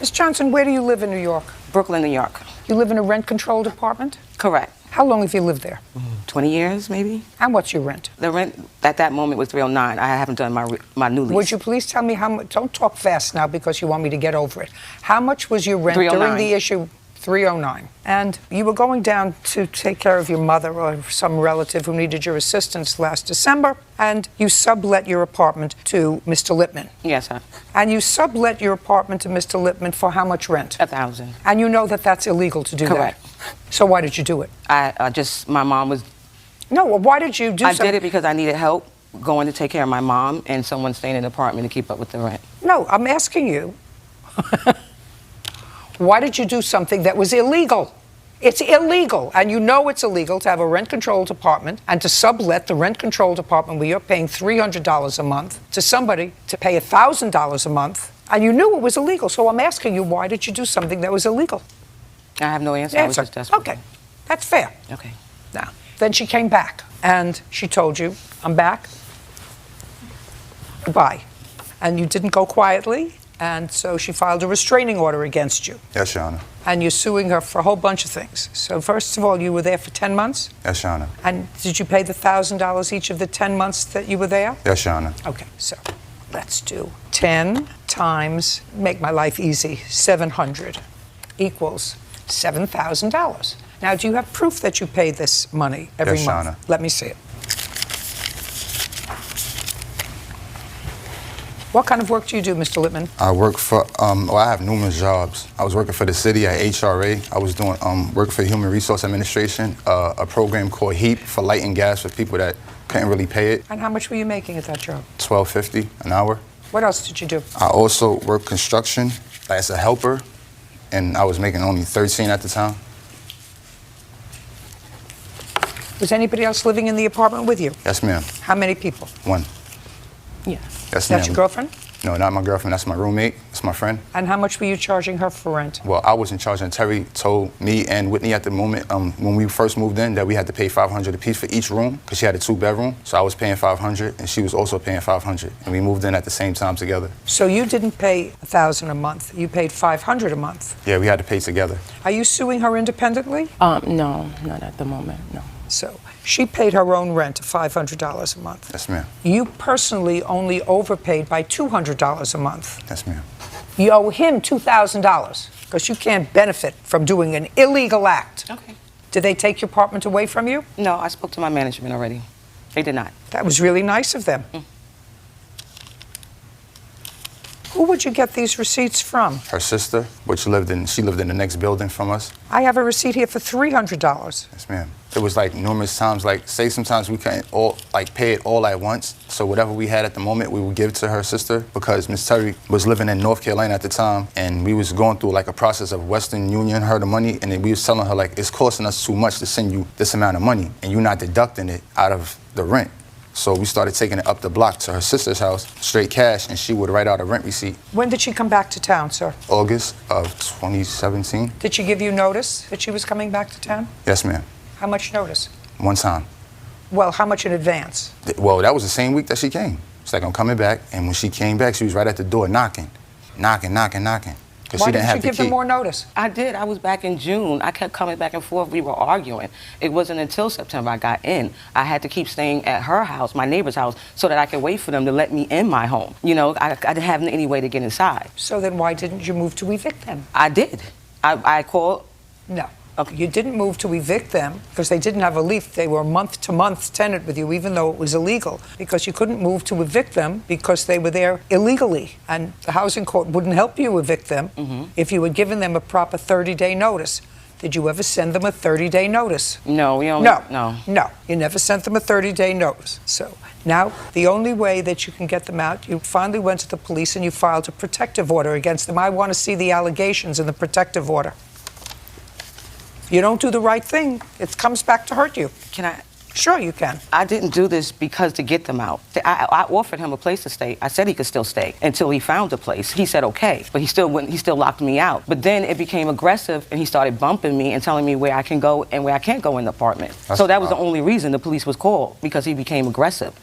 Ms. Johnson, where do you live in New York? Brooklyn, New York. You live in a rent-controlled apartment? Correct. How long have you lived there? 20 years, maybe. And what's your rent? The rent at that moment was $309. I haven't done my new lease. Would you please tell me how much? Don't talk fast now because you want me to get over it. How much was your rent during the issue? $309. And you were going down to take care of your mother or some relative who needed your assistance last December, and you sublet your apartment to Mr. Lippman. Yes, sir. And you sublet your apartment to Mr. Lippman for how much rent? $1,000. And you know that that's illegal to do that? Correct. So why did you do it? My mom was... No, well, why did you do I did it because I needed help going to take care of my mom and someone staying in the apartment to keep up with the rent. No, I'm asking you. Why did you do something that was illegal? It's illegal, and you know it's illegal to have a rent-controlled apartment and to sublet the rent-controlled apartment where you're paying $300 a month to somebody to pay $1,000 a month, and you knew it was illegal. So I'm asking you, why did you do something that was illegal? I have no answer. I was just desperate. Okay, that's fair. Okay. Now, then she came back, and she told you, I'm back, goodbye. And you didn't go quietly. And so she filed a restraining order against you. Yes, Your Honor. And you're suing her for a whole bunch of things. So first of all, you were there for 10 months? Yes, Your Honor. And did you pay the $1,000 each of the 10 months that you were there? Yes, Your Honor. Okay, so let's do 10 times, make my life easy, 700 equals $7,000. Now, do you have proof that you pay this money every month? Yes, Your Honor. Let me see it. What kind of work do you do, Mr. Lippman? I work for, I have numerous jobs. I was working for the city at HRA. I was doing, working for the Human Resource Administration, a program called HEAP for light and gas for people that couldn't really pay it. And how much were you making at that job? $12.50 an hour. What else did you do? I also worked construction as a helper, and I was making only $13 at the time. Was anybody else living in the apartment with you? Yes, ma'am. How many people? One. Yeah. Yes, ma'am. That's your girlfriend? No, not my girlfriend. That's my roommate. That's my friend. And how much were you charging her for rent? Well, I wasn't charging. Terry told me and Whitney at the moment, when we first moved in, that we had to pay $500 apiece for each room because she had a 2-bedroom. So I was paying $500 and she was also paying $500, and we moved in at the same time together. So you didn't pay $1,000 a month. You paid $500 a month. Yeah, we had to pay together. Are you suing her independently? No, not at the moment, no. So she paid her own rent of $500 a month. Yes, ma'am. You personally only overpaid by $200 a month. Yes, ma'am. You owe him $2,000 because you can't benefit from doing an illegal act. Okay. Did they take your apartment away from you? No, I spoke to my management already. They did not. That was really nice of them. Who would you get these receipts from? Her sister, she lived in the next building from us. I have a receipt here for $300. Yes, ma'am. It was like numerous times, like say sometimes we couldn't all pay it all at once. So whatever we had at the moment, we would give to her sister because Miss Terry was living in North Carolina at the time, and we was going through like a process of Western Union her the money, and then we was telling her like it's costing us too much to send you this amount of money, and you're not deducting it out of the rent. So we started taking it up the block to her sister's house, straight cash, and she would write out a rent receipt. When did she come back to town, sir? August of 2017. Did she give you notice that she was coming back to town? Yes, ma'am. How much notice? One time. Well, how much in advance? Well, that was the same week that she came. It's like, I'm coming back, and when she came back, she was right at the door knocking. Because she didn't have the key. Why didn't you give them more notice? I did. I was back in June. I kept coming back and forth. We were arguing. It wasn't until September I got in. I had to keep staying at her house, my neighbor's house, so that I could wait for them to let me in my home. You know, I didn't have any way to get inside. So then why didn't you move to evict them? I did. I called. No. Okay. You didn't move to evict them because they didn't have a lease. They were month-to-month tenant with you, even though it was illegal, because you couldn't move to evict them because they were there illegally. And the housing court wouldn't help you evict them if you had given them a proper 30-day notice. Did you ever send them a 30-day notice? No, we only... No, you never sent them a 30-day notice. So now the only way that you can get them out, you finally went to the police and you filed a protective order against them. I want to see the allegations in the protective order. You don't do the right thing, it comes back to hurt you. Can I? Sure, you can. I didn't do this because to get them out. I offered him a place to stay. I said he could still stay until he found a place. He said okay, but he still wouldn't. He still locked me out. But then it became aggressive, and he started bumping me and telling me where I can go and where I can't go in the apartment. So that was the only reason the police was called, because he became aggressive.